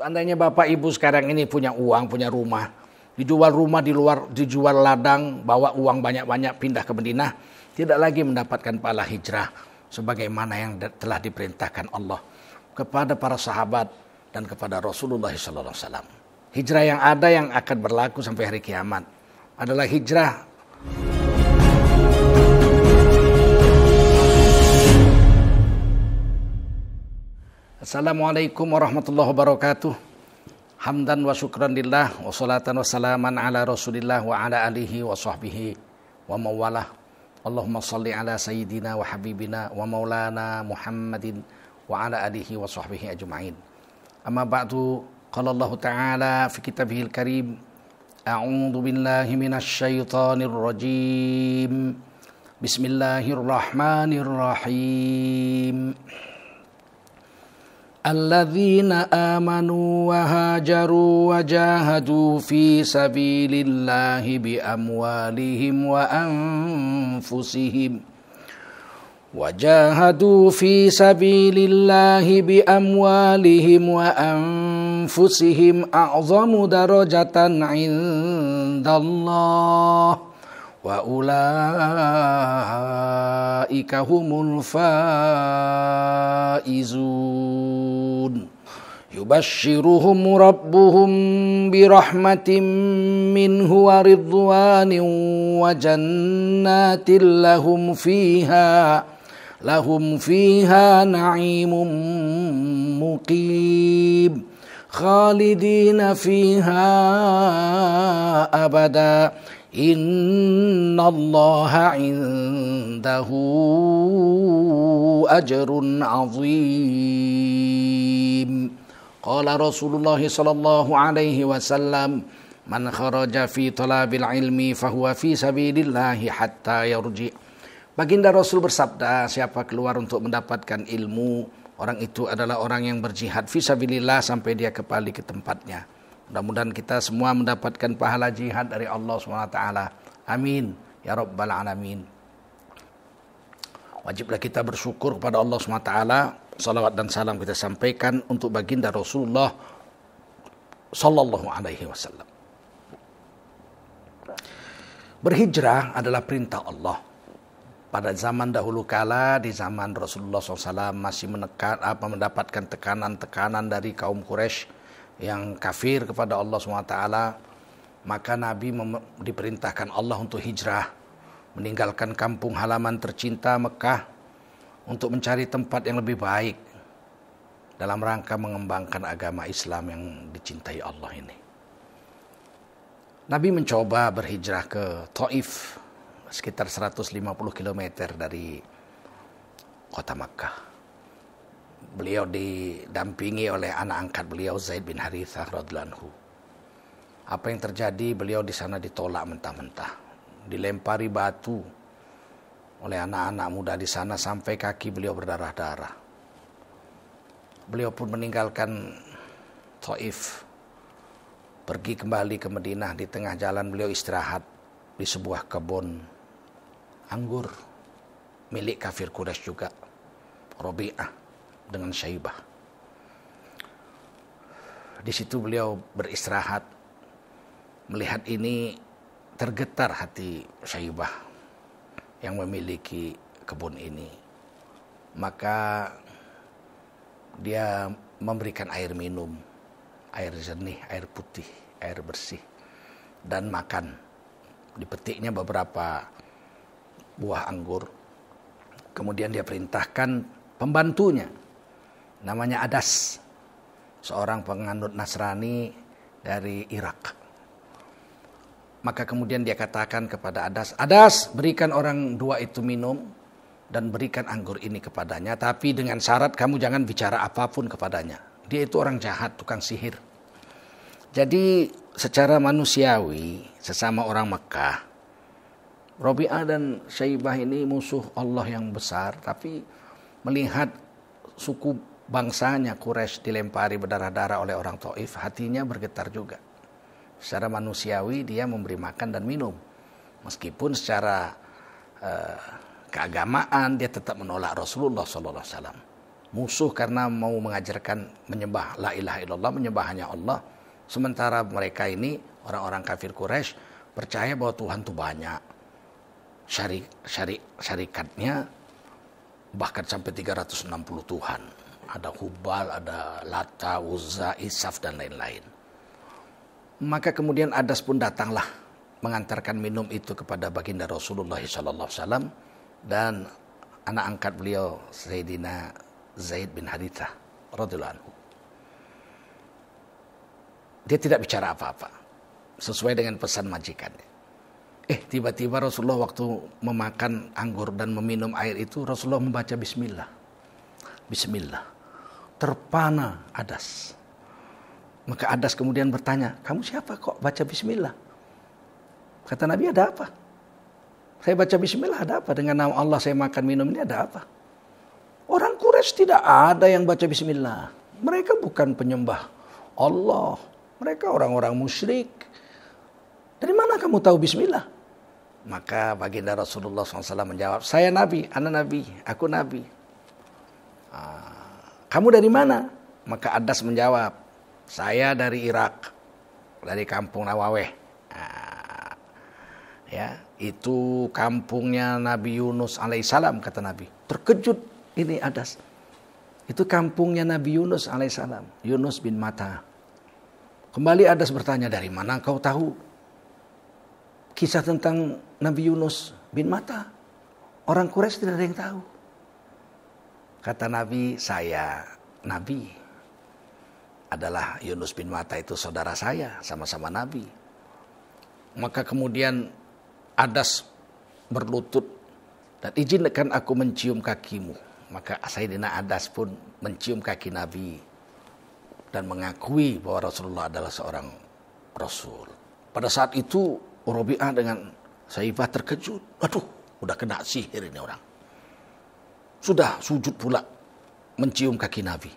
Seandainya Bapak Ibu sekarang ini punya uang, punya rumah, dijual rumah di luar, dijual ladang, bawa uang banyak-banyak pindah ke Madinah, tidak lagi mendapatkan pahala hijrah sebagaimana yang telah diperintahkan Allah kepada para sahabat dan kepada Rasulullah SAW. Hijrah yang ada yang akan berlaku sampai hari kiamat adalah hijrah Assalamualaikum warahmatullahi wabarakatuh. Hamdan wa syukran lillah wa salatan wa salaman ala rasulillah wa ala alihi wa sahbihi wa mawalah. Allahumma salli ala sayyidina wa habibina wa maulana Muhammadin wa ala alihi wa sahbihi ajma'in. Amma ba'du, qala Allah ta'ala fi kitabihil karim, a'udzu billahi minasy syaithanir rajim. Bismillahirrahmanirrahim. Alladzina amanu wa hajaru wa jahadu fi sabilillahi bi amwalihim wa anfusihim وجاهدوا في سبيل الله بأموالهم وأنفسهم أعظم درجة عند الله وأولئك هم الفائزون يبشرهم ربهم برحمة منه ورضوان وجنات لهم فيها نعيم مقيم خالدين فيها أبدا إن الله عنده أجر عظيم قال رسول الله صلى الله عليه وسلم من خرج في طلب العلم فهو في سبيل الله حتى يرجع. Baginda Rasul bersabda, siapa keluar untuk mendapatkan ilmu, orang itu adalah orang yang berjihad fisabilillah sampai dia kembali ke tempatnya. Mudah-mudahan kita semua mendapatkan pahala jihad dari Allah SWT. Amin ya rabbal alamin. Wajiblah kita bersyukur kepada Allah SWT. Salawat dan salam kita sampaikan untuk baginda Rasulullah sallallahu alaihi wasallam. Berhijrah adalah perintah Allah. Pada zaman dahulu kala, di zaman Rasulullah SAW masih mendapatkan tekanan-tekanan dari kaum Quraisy yang kafir kepada Allah SWT, maka Nabi diperintahkan Allah untuk hijrah, meninggalkan kampung halaman tercinta Mekah untuk mencari tempat yang lebih baik dalam rangka mengembangkan agama Islam yang dicintai Allah ini. Nabi mencoba berhijrah ke Taif, sekitar 150 km dari kota Makkah. Beliau didampingi oleh anak angkat beliau Zaid bin Harithah radhiyallahu anhu. Apa yang terjadi? Beliau di sana ditolak mentah-mentah, dilempari batu oleh anak-anak muda di sana sampai kaki beliau berdarah-darah. Beliau pun meninggalkan Taif, pergi kembali ke Madinah. Di tengah jalan beliau istirahat di sebuah kebun anggur milik kafir Quraisy juga, Rabi'ah dengan Syaibah. Di situ beliau beristirahat. Melihat ini tergetar hati Syaibah yang memiliki kebun ini. Maka dia memberikan air minum, air jernih, air putih, air bersih, dan makan. Dipetiknya beberapa buah anggur. Kemudian dia perintahkan pembantunya, namanya Adas, seorang penganut Nasrani dari Irak. Maka kemudian dia katakan kepada Adas, Adas, berikan orang dua itu minum dan berikan anggur ini kepadanya, tapi dengan syarat kamu jangan bicara apapun kepadanya. Dia itu orang jahat, tukang sihir. Jadi secara manusiawi, sesama orang Mekah, Rabi'ah dan Syaibah ini musuh Allah yang besar, tapi melihat suku bangsanya Quraisy dilempari berdarah-darah oleh orang Taif, hatinya bergetar juga. Secara manusiawi dia memberi makan dan minum. Meskipun secara keagamaan dia tetap menolak Rasulullah SAW. musuh karena mau mengajarkan menyembah la ilaha illallah, menyembah hanya Allah. Sementara mereka ini orang-orang kafir Quraisy percaya bahwa Tuhan itu banyak. Syarikatnya bahkan sampai 360 Tuhan. Ada Hubal, ada Lata, Uzza, Isaf dan lain-lain. Maka kemudian Adas pun datanglah mengantarkan minum itu kepada baginda Rasulullah SAW dan anak angkat beliau Sayyidina Zaid bin Harithah radhiyallahu anhu. Dia tidak bicara apa-apa sesuai dengan pesan majikannya. Tiba-tiba Rasulullah waktu memakan anggur dan meminum air itu Rasulullah membaca bismillah. Bismillah. Terpana Adas. Maka Adas kemudian bertanya, kamu siapa kok baca bismillah? Kata Nabi, ada apa? Saya baca bismillah, ada apa? Dengan nama Allah saya makan minum ini, ada apa? Orang Quraisy tidak ada yang baca bismillah. Mereka bukan penyembah Allah. Mereka orang-orang musyrik. Dari mana kamu tahu bismillah? Maka baginda Rasulullah SAW menjawab, saya Nabi, anak Nabi, aku Nabi. Kamu dari mana? Maka Adas menjawab, saya dari Irak, dari kampung Nawaweh. Itu kampungnya Nabi Yunus alaihissalam, kata Nabi. Terkejut ini Adas. Itu kampungnya Nabi Yunus alaihissalam, Yunus bin Matta. Kembali Adas bertanya, dari mana kau tahu kisah tentang Nabi Yunus bin Matta? Orang Quraisy tidak ada yang tahu. Kata Nabi, saya Nabi. Adalah Yunus bin Matta itu saudara saya, sama-sama Nabi. Maka kemudian Adas berlutut dan izinkan aku mencium kakimu. Maka Sayyidina Adas pun mencium kaki Nabi dan mengakui bahwa Rasulullah adalah seorang Rasul. Pada saat itu Rabi'ah dengan Saibah terkejut. Aduh, udah kena sihir ini orang. Sudah sujud pula mencium kaki Nabi.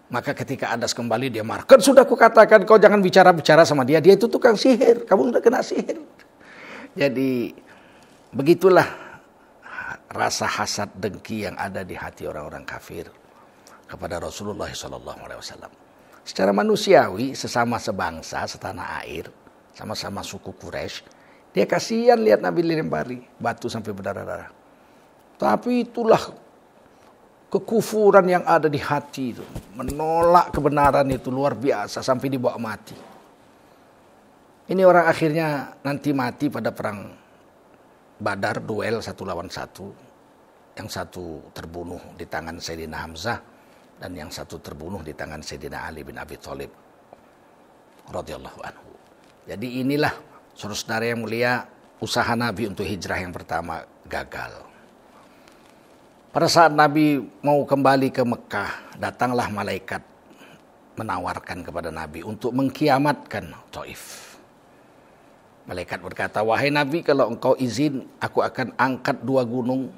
Maka ketika Adas kembali dia marah. Kan sudah kukatakan kau jangan bicara-bicara sama dia. Dia itu tukang sihir. Kamu sudah kena sihir. Jadi begitulah rasa hasad dengki yang ada di hati orang-orang kafir kepada Rasulullah SAW. Secara manusiawi, sesama sebangsa, setanah air, sama-sama suku Quraisy, dia kasihan lihat Nabi dilempari batu sampai berdarah-darah. Tapi itulah kekufuran yang ada di hati itu, menolak kebenaran itu luar biasa sampai dibawa mati. Ini orang akhirnya nanti mati pada perang Badar, duel 1 lawan 1. Yang satu terbunuh di tangan Sayyidina Hamzah dan yang satu terbunuh di tangan Sayyidina Ali bin Abi Thalib radhiyallahu anhu. Jadi inilah saudara yang mulia, usaha Nabi untuk hijrah yang pertama gagal. Pada saat Nabi mau kembali ke Mekah, datanglah malaikat menawarkan kepada Nabi untuk mengkiamatkan Taif. Malaikat berkata, wahai Nabi, kalau engkau izin, aku akan angkat 2 gunung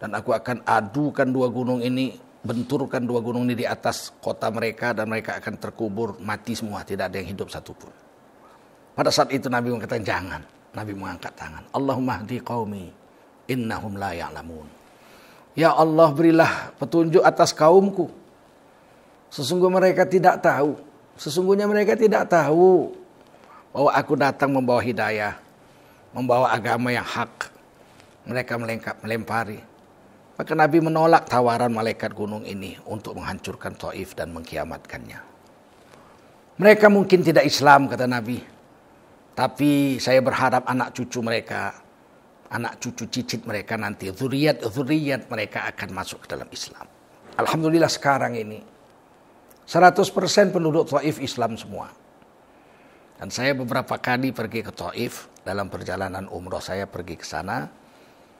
dan aku akan adukan 2 gunung ini, benturkan 2 gunung ini di atas kota mereka dan mereka akan terkubur, mati semua, tidak ada yang hidup satupun. Pada saat itu Nabi mengatakan jangan. Nabi mengangkat tangan. Allahumma hdi qaumi innahum la ya'lamun. Ya Allah, berilah petunjuk atas kaumku. Sesungguhnya mereka tidak tahu. Sesungguhnya mereka tidak tahu bahwa aku datang membawa hidayah, membawa agama yang hak. Mereka melempari. Maka Nabi menolak tawaran malaikat gunung ini untuk menghancurkan Taif dan mengkiamatkannya. Mereka mungkin tidak Islam, kata Nabi. Tapi saya berharap anak cucu mereka, anak cucu cicit mereka nanti, zuriat mereka akan masuk ke dalam Islam. Alhamdulillah sekarang ini 100% penduduk Taif Islam semua. Dan saya beberapa kali pergi ke Taif, dalam perjalanan umroh saya pergi ke sana.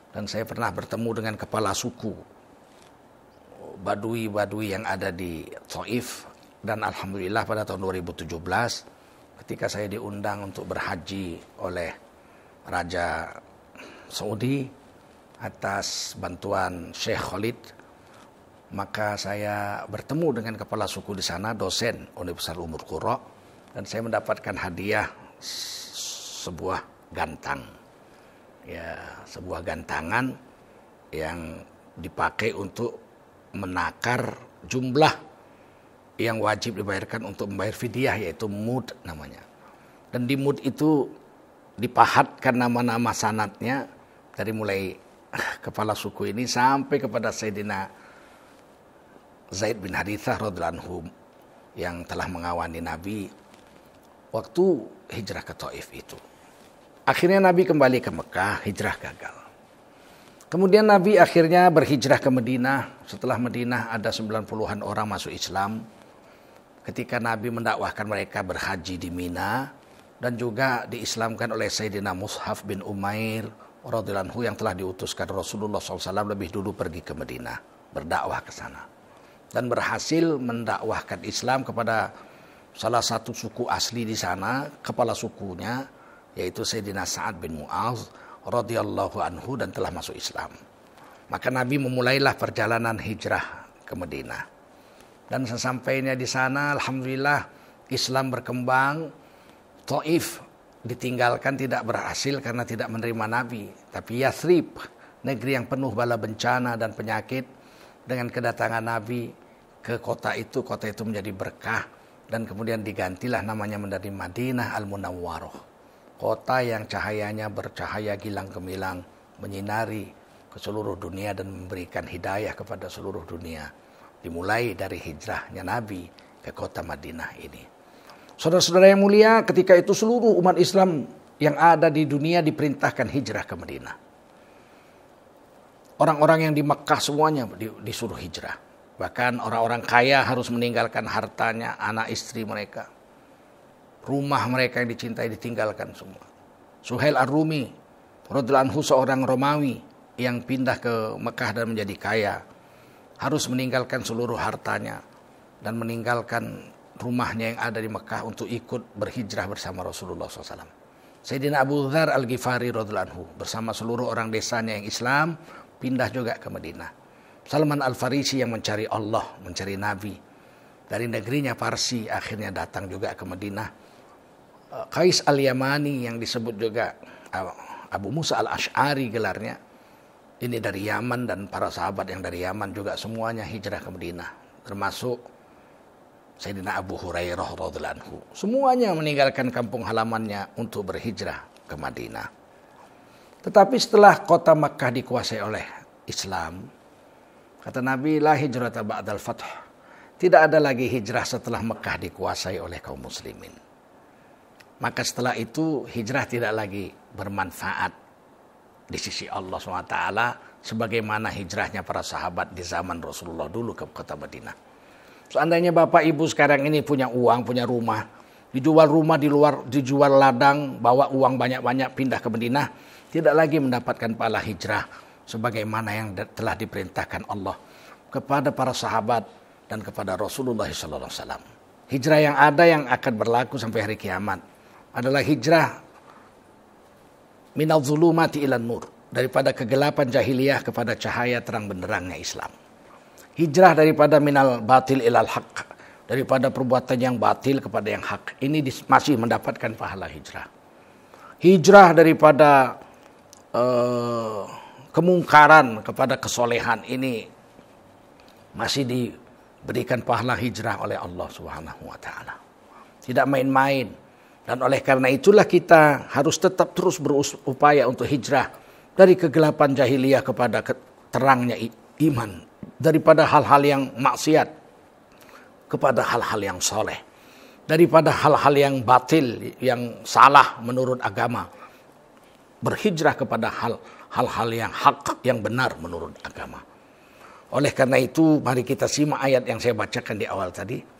Dan saya pernah bertemu dengan kepala suku Badui yang ada di Taif. Dan Alhamdulillah pada tahun 2017 ketika saya diundang untuk berhaji oleh Raja Saudi atas bantuan Syekh Khalid, maka saya bertemu dengan kepala suku di sana, dosen Universitas Ummul Qura, dan saya mendapatkan hadiah sebuah gantang, ya sebuah gantangan yang dipakai untuk menakar jumlah yang wajib dibayarkan untuk membayar fidyah, yaitu mud namanya. Dan di mud itu dipahatkan nama-nama sanadnya dari mulai kepala suku ini sampai kepada Sayyidina Zaid bin Harithah radhiyallahu anhu yang telah mengawani Nabi waktu hijrah ke Taif itu. Akhirnya Nabi kembali ke Mekah, hijrah gagal. Kemudian Nabi akhirnya berhijrah ke Madinah. Setelah Madinah ada 90-an orang masuk Islam. Ketika Nabi mendakwahkan mereka berhaji di Mina dan juga diislamkan oleh Sayyidina Mushaf bin Umair radhiyallahu anhu yang telah diutuskan Rasulullah SAW lebih dulu pergi ke Madinah, berdakwah ke sana. Dan berhasil mendakwahkan Islam kepada salah satu suku asli di sana, kepala sukunya yaitu Sayyidina Sa'ad bin Mu'adz radhiyallahu anhu, dan telah masuk Islam. Maka Nabi memulailah perjalanan hijrah ke Madinah. Dan sesampainya di sana, alhamdulillah Islam berkembang. Taif ditinggalkan, tidak berhasil karena tidak menerima Nabi. Tapi Yathrib, negeri yang penuh bala bencana dan penyakit, dengan kedatangan Nabi ke kota itu menjadi berkah. Dan kemudian digantilah namanya menjadi Madinah Al-Munawwarah. Kota yang cahayanya bercahaya gilang gemilang, menyinari ke seluruh dunia dan memberikan hidayah kepada seluruh dunia. Dimulai dari hijrahnya Nabi ke kota Madinah ini. Saudara-saudara yang mulia, ketika itu seluruh umat Islam yang ada di dunia diperintahkan hijrah ke Madinah. Orang-orang yang di Mekah semuanya disuruh hijrah. Bahkan orang-orang kaya harus meninggalkan hartanya, anak istri mereka. Rumah mereka yang dicintai ditinggalkan semua. Suhail Ar-Rumi radhiyallahu anhu, seorang Romawi yang pindah ke Mekah dan menjadi kaya, harus meninggalkan seluruh hartanya dan meninggalkan rumahnya yang ada di Mekah untuk ikut berhijrah bersama Rasulullah SAW. Sayyidina Abu Dzar Al-Ghifari radhiyallahu anhu bersama seluruh orang desanya yang Islam pindah juga ke Madinah. Salman Al-Farisi yang mencari Allah, mencari Nabi dari negerinya Parsi, akhirnya datang juga ke Madinah. Qais Al-Yamani yang disebut juga Abu Musa Al-Ash'ari gelarnya, ini dari Yaman, dan para sahabat yang dari Yaman juga semuanya hijrah ke Madinah, termasuk Sayyidina Abu Hurairah radhiyallahu anhu. Semuanya meninggalkan kampung halamannya untuk berhijrah ke Madinah. Tetapi setelah kota Makkah dikuasai oleh Islam, kata Nabi, la hijrata ba'dal fath. Tidak ada lagi hijrah setelah Makkah dikuasai oleh kaum muslimin. Maka setelah itu hijrah tidak lagi bermanfaat di sisi Allah SWT sebagaimana hijrahnya para sahabat di zaman Rasulullah dulu ke kota Madinah. Seandainya Bapak Ibu sekarang ini punya uang, punya rumah, dijual rumah di luar, dijual ladang, bawa uang banyak-banyak pindah ke Madinah, tidak lagi mendapatkan pahala hijrah sebagaimana yang telah diperintahkan Allah kepada para sahabat dan kepada Rasulullah SAW. Hijrah yang ada yang akan berlaku sampai hari kiamat adalah hijrah minal zulumati ilan nur, daripada kegelapan jahiliyah kepada cahaya terang benderangnya Islam. Hijrah daripada minal batil ilal haq, daripada perbuatan yang batil kepada yang hak. Ini masih mendapatkan pahala hijrah. Hijrah daripada kemungkaran kepada kesolehan, ini masih diberikan pahala hijrah oleh Allah Subhanahu wa taala. Tidak main-main. Dan oleh karena itulah kita harus tetap terus berupaya untuk hijrah dari kegelapan jahiliyah kepada terangnya iman, daripada hal-hal yang maksiat kepada hal-hal yang soleh, daripada hal-hal yang batil, yang salah menurut agama, berhijrah kepada hal-hal yang hak, yang benar menurut agama. Oleh karena itu, mari kita simak ayat yang saya bacakan di awal tadi.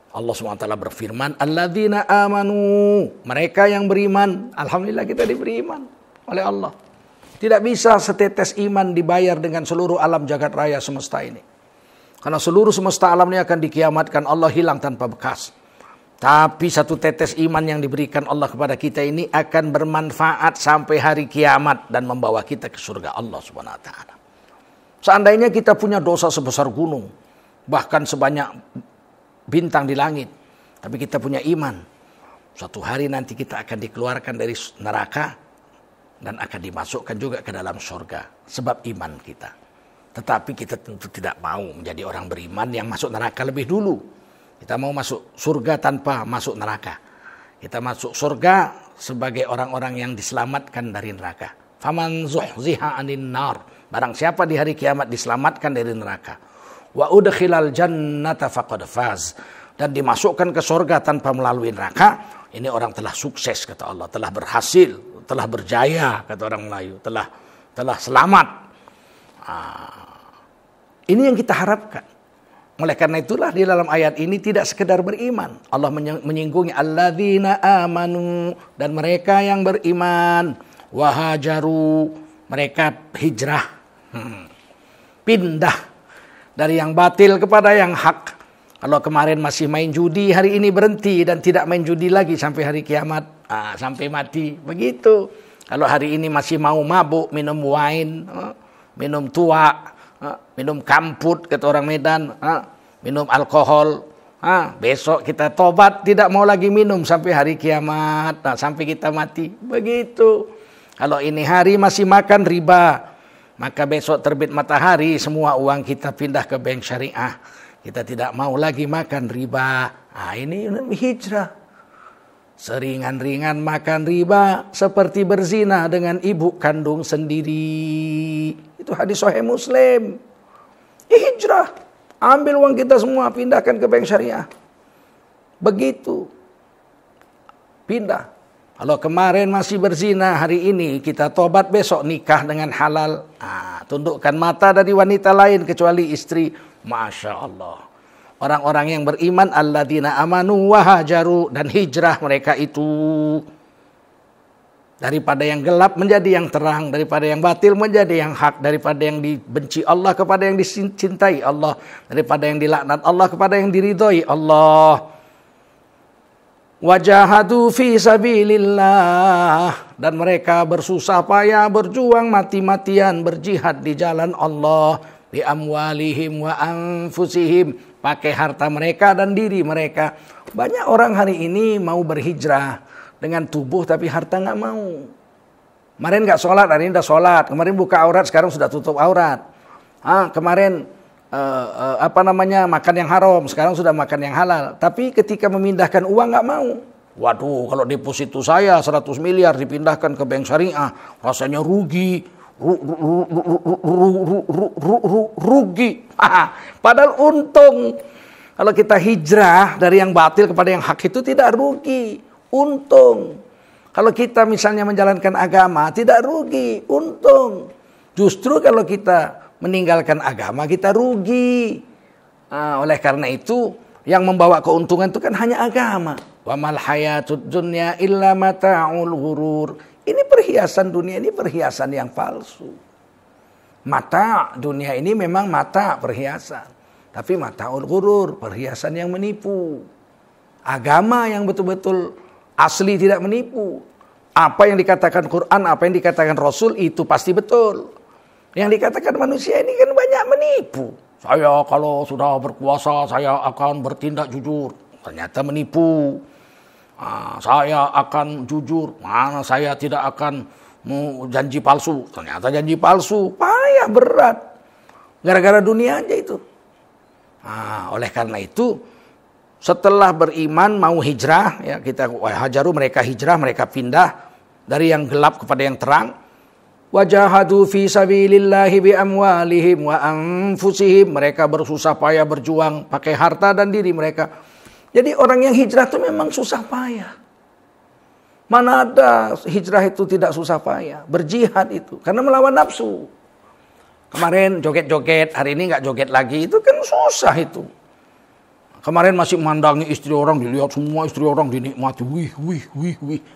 Allah SWT berfirman, alladzina amanu, mereka yang beriman. Alhamdulillah kita diberi iman oleh Allah. Tidak bisa setetes iman dibayar dengan seluruh alam jagat raya semesta ini. Karena seluruh semesta alam ini akan dikiamatkan, Allah hilang tanpa bekas. Tapi satu tetes iman yang diberikan Allah kepada kita ini akan bermanfaat sampai hari kiamat dan membawa kita ke surga Allah SWT. Seandainya kita punya dosa sebesar gunung, bahkan sebanyak bintang di langit, tapi kita punya iman, suatu hari nanti kita akan dikeluarkan dari neraka dan akan dimasukkan juga ke dalam surga sebab iman kita. Tetapi kita tentu tidak mau menjadi orang beriman yang masuk neraka lebih dulu. Kita mau masuk surga tanpa masuk neraka. Kita masuk surga sebagai orang-orang yang diselamatkan dari neraka. Faman zuhziha 'anil nar. Barang siapa di hari kiamat diselamatkan dari neraka. Wa udkhilal jannata faqad faz. Dan dimasukkan ke surga tanpa melalui neraka. Ini orang telah sukses kata Allah, telah berhasil, telah berjaya kata orang Melayu, telah selamat. Ini yang kita harapkan. Oleh karena itulah di dalam ayat ini tidak sekedar beriman. Allah menyinggungi alladzina amanu, dan mereka yang beriman, wahajaru, mereka hijrah, pindah dari yang batil kepada yang hak. Kalau kemarin masih main judi, hari ini berhenti dan tidak main judi lagi sampai hari kiamat, sampai mati. Begitu. Kalau hari ini masih mau mabuk, minum wine, minum tua, minum kamput kata orang Medan, minum alkohol, besok kita tobat tidak mau lagi minum sampai hari kiamat, sampai kita mati. Begitu. Kalau ini hari masih makan riba, maka besok terbit matahari semua uang kita pindah ke bank syariah. Kita tidak mau lagi makan riba. Ini hijrah. Seringan-ringan makan riba seperti berzina dengan ibu kandung sendiri. Itu hadis Sahih Muslim. Hijrah. Ambil uang kita semua, pindahkan ke bank syariah. Begitu. Pindah. Kalau kemarin masih berzina, hari ini kita tobat, besok nikah dengan halal. Tundukkan mata dari wanita lain kecuali istri. Masya Allah. Orang-orang yang beriman, alladzina amanu wahajaru, dan hijrah mereka itu. Daripada yang gelap menjadi yang terang, daripada yang batil menjadi yang hak, daripada yang dibenci Allah kepada yang dicintai Allah, daripada yang dilaknat Allah kepada yang diridhoi Allah. Wajahadu fi sabilillah, dan mereka bersusah payah, berjuang mati-matian, berjihad di jalan Allah, bi amwalihim wa anfusihim, pakai harta mereka dan diri mereka. Banyak orang hari ini mau berhijrah dengan tubuh tapi harta nggak mau. Kemarin nggak sholat, hari ini udah sholat. Kemarin buka aurat, sekarang sudah tutup aurat. Kemarin makan yang haram, sekarang sudah makan yang halal. Tapi ketika memindahkan uang nggak mau. Waduh, kalau deposito saya 100 miliar dipindahkan ke bank syariah, rasanya rugi. Rugi. Padahal untung. Kalau kita hijrah dari yang batil kepada yang hak itu tidak rugi, untung. Kalau kita misalnya menjalankan agama tidak rugi, untung. Justru kalau kita meninggalkan agama kita rugi. Oleh karena itu yang membawa keuntungan itu kan hanya agama. Wa mal hayatud dunya illa mata'ul ghurur. Ini perhiasan dunia, ini perhiasan yang palsu. Mata dunia ini memang mata perhiasan. Tapi mata'ul ghurur, perhiasan yang menipu. Agama yang betul-betul asli tidak menipu. Apa yang dikatakan Quran, apa yang dikatakan Rasul itu pasti betul. Yang dikatakan manusia ini kan banyak menipu. Saya kalau sudah berkuasa saya akan bertindak jujur. Ternyata menipu. Saya akan jujur, mana saya tidak akan janji palsu. Ternyata janji palsu, payah berat. Gara-gara dunia aja itu. Oleh karena itu, setelah beriman mau hijrah, ya kita hajaru, mereka hijrah, mereka pindah dari yang gelap kepada yang terang. Wajahadu fi sabilillahi bi amwalihim wa anfusihim. Mereka bersusah payah berjuang pakai harta dan diri mereka. Jadi orang yang hijrah itu memang susah payah. Mana ada hijrah itu tidak susah payah. Berjihad itu. Karena melawan nafsu. Kemarin joget-joget, hari ini nggak joget lagi. Itu kan susah itu. Kemarin masih memandangi istri orang, dilihat semua istri orang dinikmati. Wih.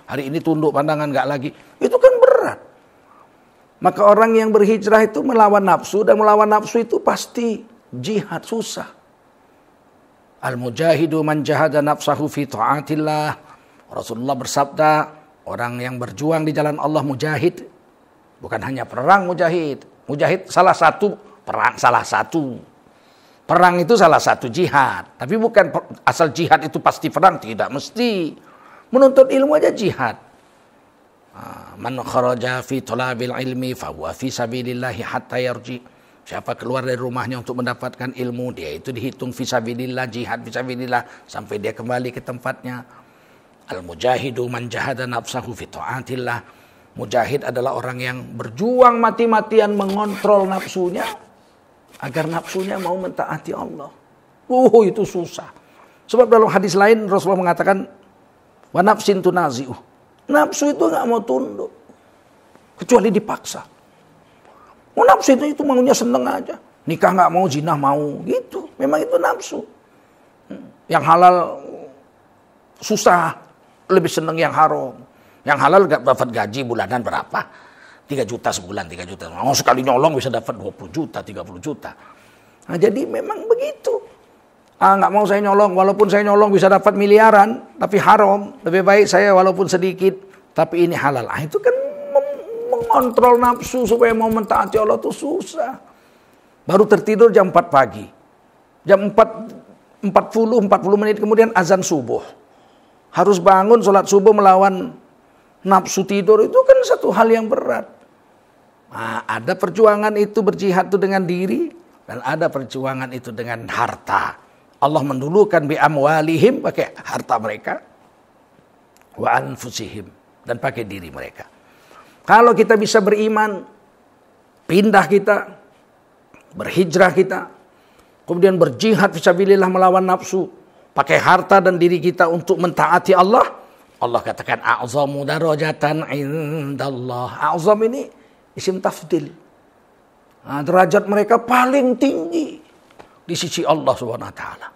Hari ini tunduk pandangan nggak lagi. Itu kan berat. Maka orang yang berhijrah itu melawan nafsu. Dan melawan nafsu itu pasti jihad, susah. Al-mujahidu man jahada nafsahu fi ta'atillah. Rasulullah bersabda, orang yang berjuang di jalan Allah mujahid. Bukan hanya perang mujahid. Mujahid salah satu perang, salah satu. Perang itu salah satu jihad. Tapi bukan asal jihad itu pasti perang, tidak mesti. Menuntut ilmu aja jihad. Man kharaja fi talabil ilmi fa huwa fi sabilillah hatta yarji. Siapa keluar dari rumahnya untuk mendapatkan ilmu, dia itu dihitung fisabilillah, jihad fisabilillah sampai dia kembali ke tempatnya. Al-mujahidu man jahada nafsahu fi ta'atillah. Mujahid adalah orang yang berjuang mati-matian mengontrol nafsunya agar nafsunya mau mentaati Allah. Itu susah. Sebab dalam hadis lain Rasulullah mengatakan, wa nafsin tunazi'uh. Nafsu itu enggak mau tunduk kecuali dipaksa. Nafsu itu maunya seneng aja. Nikah nggak mau, zina mau, gitu. Memang itu nafsu. Yang halal susah, lebih seneng yang haram. Yang halal gak dapat gaji bulanan berapa? 3 juta sebulan, 3 juta. Mau sekali nyolong bisa dapat 20 juta, 30 juta. Nah, jadi memang begitu. Nggak mau saya nyolong, walaupun saya nyolong bisa dapat miliaran, tapi haram. Lebih baik saya walaupun sedikit, tapi ini halal. Itu kan mengontrol nafsu supaya mau mentaati Allah itu susah. Baru tertidur jam 4 pagi. Jam 40 menit kemudian azan subuh. Harus bangun sholat subuh melawan nafsu tidur, itu kan satu hal yang berat. Nah, ada perjuangan itu berjihad itu dengan diri, dan ada perjuangan itu dengan harta. Allah mendulukan bi amwalihim, pakai harta mereka, wa anfusihim, dan pakai diri mereka. Kalau kita bisa beriman, pindah kita, berhijrah kita, kemudian berjihad fisabilillah melawan nafsu, pakai harta dan diri kita untuk mentaati Allah. Allah katakan a'zamu darajatan indallah. A'zam ini isim tafdil. Nah, derajat mereka paling tinggi di sisi Allah Subhanahu wa taala.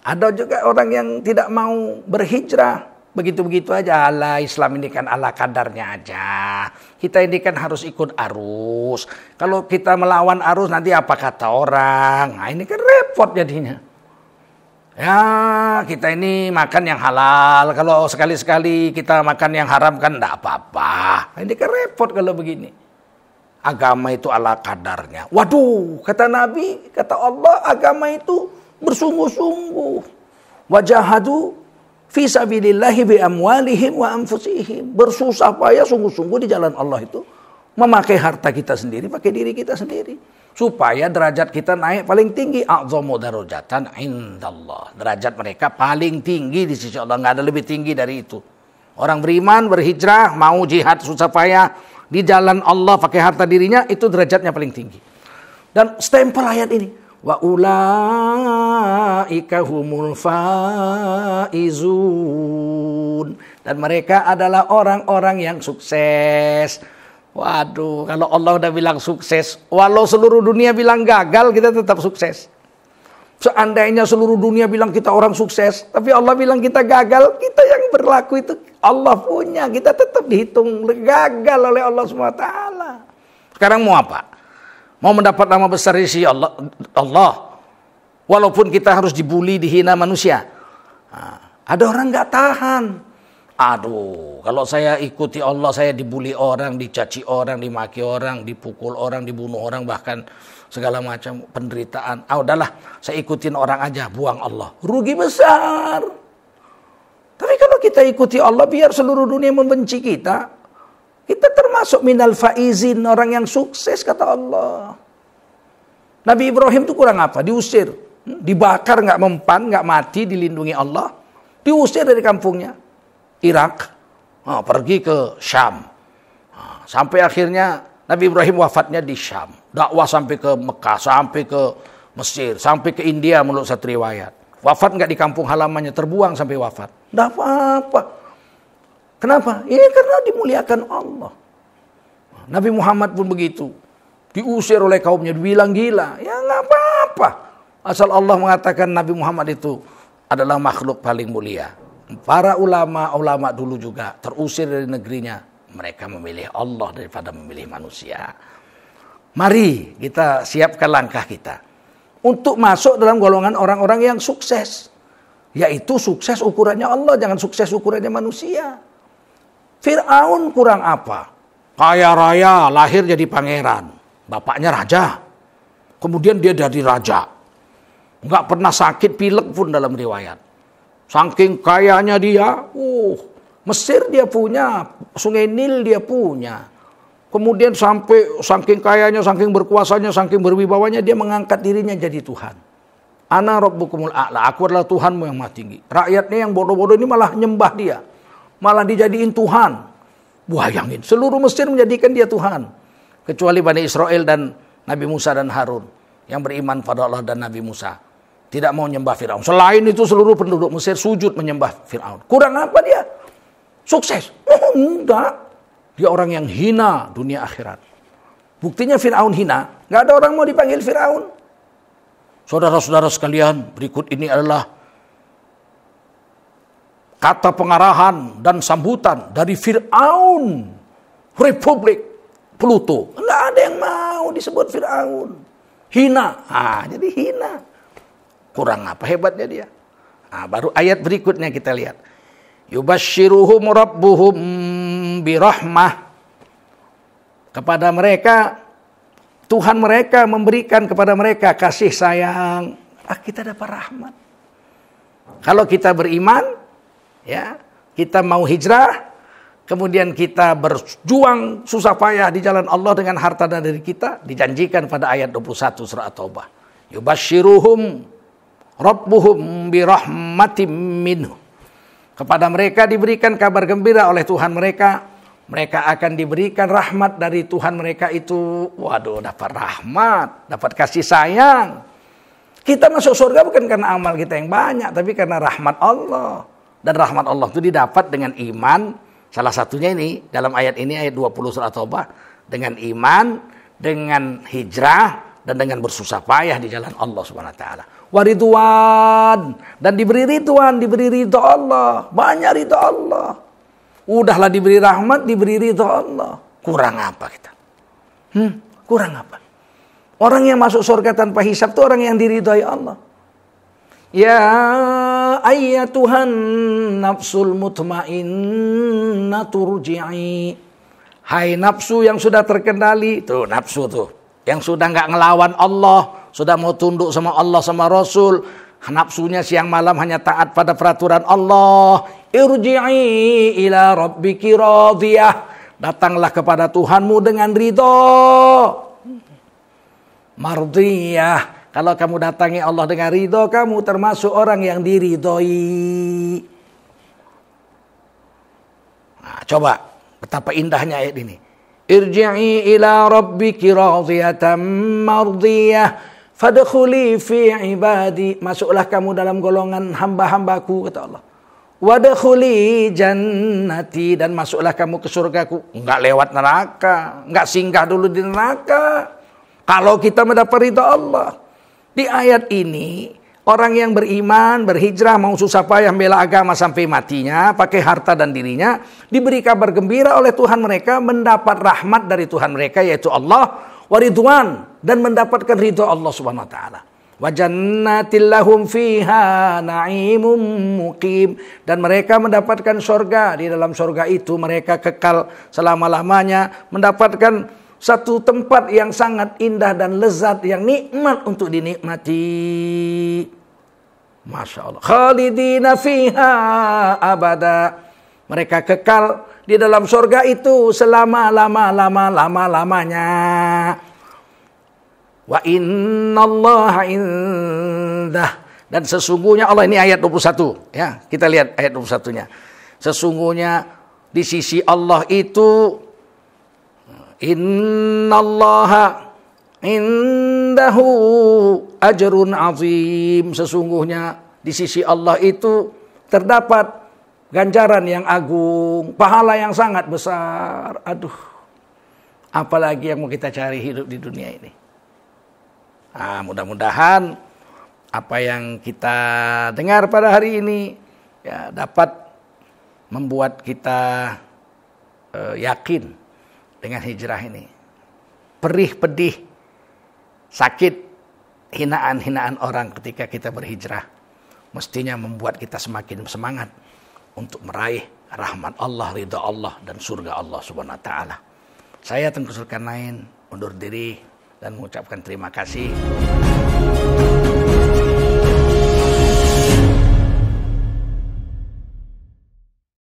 Ada juga orang yang tidak mau berhijrah. Begitu-begitu aja, ala Islam ini kan ala kadarnya aja. Kita ini kan harus ikut arus. Kalau kita melawan arus nanti apa kata orang. Nah, ini kan repot jadinya. Ya, kita ini makan yang halal. Kalau sekali-sekali kita makan yang haram kan enggak apa-apa. Nah, ini kan repot kalau begini. Agama itu ala kadarnya. Waduh, kata Nabi, kata Allah, agama itu bersungguh-sungguh. Wajahadu fi sabilillahi bi amwalihim wa anfusihim. Bersusah payah sungguh-sungguh di jalan Allah itu. Memakai harta kita sendiri, pakai diri kita sendiri. Supaya derajat kita naik paling tinggi. A'zamu darajatan indallah. Derajat mereka paling tinggi di sisi Allah. Nggak ada lebih tinggi dari itu. Orang beriman, berhijrah, mau jihad susah payah di jalan Allah pakai harta dirinya, itu derajatnya paling tinggi. Dan stempel ayat ini. Wa ulaika humul faizun. Dan mereka adalah orang-orang yang sukses. Waduh, kalau Allah udah bilang sukses, walau seluruh dunia bilang gagal, kita tetap sukses. Seandainya seluruh dunia bilang kita orang sukses, tapi Allah bilang kita gagal, kita yang berlaku itu Allah punya, kita tetap dihitung gagal oleh Allah SWT. Sekarang mau apa? Mau mendapat nama besar di sisi Allah, walaupun kita harus dibully, dihina manusia. Nah, ada orang nggak tahan. Aduh, kalau saya ikuti Allah, saya dibully orang, dicaci orang, dimaki orang, dipukul orang, dibunuh orang, bahkan segala macam penderitaan. Udahlah, saya ikutin orang aja, buang Allah. Rugi besar. Tapi kalau kita ikuti Allah, biar seluruh dunia membenci kita, kita termasuk minal faizin, orang yang sukses, kata Allah. Nabi Ibrahim itu kurang apa? Diusir. Dibakar, nggak mempan, nggak mati, dilindungi Allah. Diusir dari kampungnya. Irak, pergi ke Syam. Sampai akhirnya Nabi Ibrahim wafatnya di Syam. Dakwah sampai ke Mekah, sampai ke Mesir, sampai ke India menurut satu riwayat. Wafat nggak di kampung halamannya, terbuang sampai wafat. Nggak apa-apa. Kenapa? Ini karena dimuliakan Allah. Nabi Muhammad pun begitu. Diusir oleh kaumnya, dibilang gila. Ya nggak apa-apa. Asal Allah mengatakan Nabi Muhammad itu adalah makhluk paling mulia. Para ulama dulu juga terusir dari negerinya. Mereka memilih Allah daripada memilih manusia. Mari kita siapkan langkah kita untuk masuk dalam golongan orang-orang yang sukses. Yaitu sukses ukurannya Allah, jangan sukses ukurannya manusia. Fir'aun kurang apa? Kaya raya, lahir jadi pangeran. Bapaknya raja. Kemudian dia jadi raja. Nggak pernah sakit pilek pun dalam riwayat. Saking kayanya dia, Mesir dia punya, Sungai Nil dia punya, Kemudian sampai saking kayanya, saking berkuasanya, saking berwibawanya, dia mengangkat dirinya jadi Tuhan. Ana rabbukumul a'la, aku adalah Tuhanmu yang maha tinggi. Rakyatnya yang bodoh-bodoh ini malah nyembah dia. Malah dijadiin Tuhan. Bayangin, seluruh Mesir menjadikan dia Tuhan. Kecuali Bani Israel dan Nabi Musa dan Harun yang beriman pada Allah dan Nabi Musa. Tidak mau menyembah Firaun. Selain itu seluruh penduduk Mesir sujud menyembah Firaun. Kurang apa dia? Sukses? Enggak. Dia orang yang hina dunia akhirat. Buktinya Firaun hina. Enggak ada orang mau dipanggil Firaun. Saudara-saudara sekalian, berikut ini adalah kata pengarahan dan sambutan dari Firaun, Republik Pluto. Enggak ada yang mau disebut Firaun. Hina. Jadi hina. Kurang apa hebatnya dia? Baru ayat berikutnya kita lihat. Yubashshiruhum rabbuhum birahmah. Kepada mereka, Tuhan mereka memberikan kepada mereka kasih sayang. Kita dapat rahmat. Kalau kita beriman, ya, kita mau hijrah, kemudian kita berjuang susah payah di jalan Allah dengan harta dan diri kita, dijanjikan pada ayat 21 surah At-Taubah. Yubashshiruhum rabbuhum birahmatim minhu. Kepada mereka diberikan kabar gembira oleh Tuhan mereka. Mereka akan diberikan rahmat dari Tuhan mereka itu. Waduh, dapat rahmat, dapat kasih sayang. Kita masuk surga bukan karena amal kita yang banyak, tapi karena rahmat Allah. Dan rahmat Allah itu didapat dengan iman. Salah satunya ini, dalam ayat ini, ayat 20 surah Taubah. Dengan iman, dengan hijrah, dan dengan bersusah payah di jalan Allah Subhanahu wa taala. Waridwan, dan diberi ridwan, diberi ridha Allah, banyak ridha Allah. Udahlah diberi rahmat, diberi ridha Allah. Kurang apa kita? Kurang apa? Orang yang masuk surga tanpa hisab itu orang yang diridhai Allah. Ya ayyatuhan nafsul mutmainnah turji'i. Hai nafsu yang sudah terkendali, tuh nafsu tuh, yang sudah nggak ngelawan Allah, sudah mau tunduk sama Allah sama Rasul, nafsunya siang malam hanya taat pada peraturan Allah. Irji'i ila rabbiki radiyah. Datanglah kepada Tuhanmu dengan ridho. Mardiyah. Kalau kamu datangi Allah dengan ridho, kamu termasuk orang yang diridhoi. Coba, betapa indahnya ayat ini. Irji'i ila rabbiki radiyatan mardiyah. Fadkhuli fi ibadi. Masuklah kamu dalam golongan hamba-hambaku, kata Allah. Wadkhuli jannati, dan masuklah kamu ke surgaku. Enggak lewat neraka, enggak singgah dulu di neraka. Kalau kita mendapat ridha Allah. Di ayat ini, orang yang beriman, berhijrah, mau susah payah membela agama sampai matinya, pakai harta dan dirinya, diberi kabar gembira oleh Tuhan mereka, mendapat rahmat dari Tuhan mereka, yaitu Allah, waridwan, dan mendapatkan ridha Allah Subhanahu wa taala. Wa jannatil lahum fiha na'imun muqim, dan mereka mendapatkan surga. Di dalam surga itu mereka kekal selama-lamanya, mendapatkan satu tempat yang sangat indah dan lezat, yang nikmat untuk dinikmati. Masya Allah. Khalidina fiha abada. Mereka kekal di dalam surga itu selama-lamanya. Wa innallaha indah, dan sesungguhnya Allah, ini ayat 21 ya. Kita lihat ayat 21-nya. Sesungguhnya di sisi Allah itu, innallaha indahu ajrun azim. Sesungguhnya di sisi Allah itu terdapat ganjaran yang agung, pahala yang sangat besar. Aduh, apalagi yang mau kita cari hidup di dunia ini. Mudah-mudahan apa yang kita dengar pada hari ini ya dapat membuat kita yakin dengan hijrah ini. Perih, pedih, sakit, hinaan-hinaan orang ketika kita berhijrah mestinya membuat kita semakin semangat untuk meraih rahmat Allah, ridha Allah, dan surga Allah Subhanahu wa taala. Saya Tengku Zulkarnain undur diri dan mengucapkan terima kasih.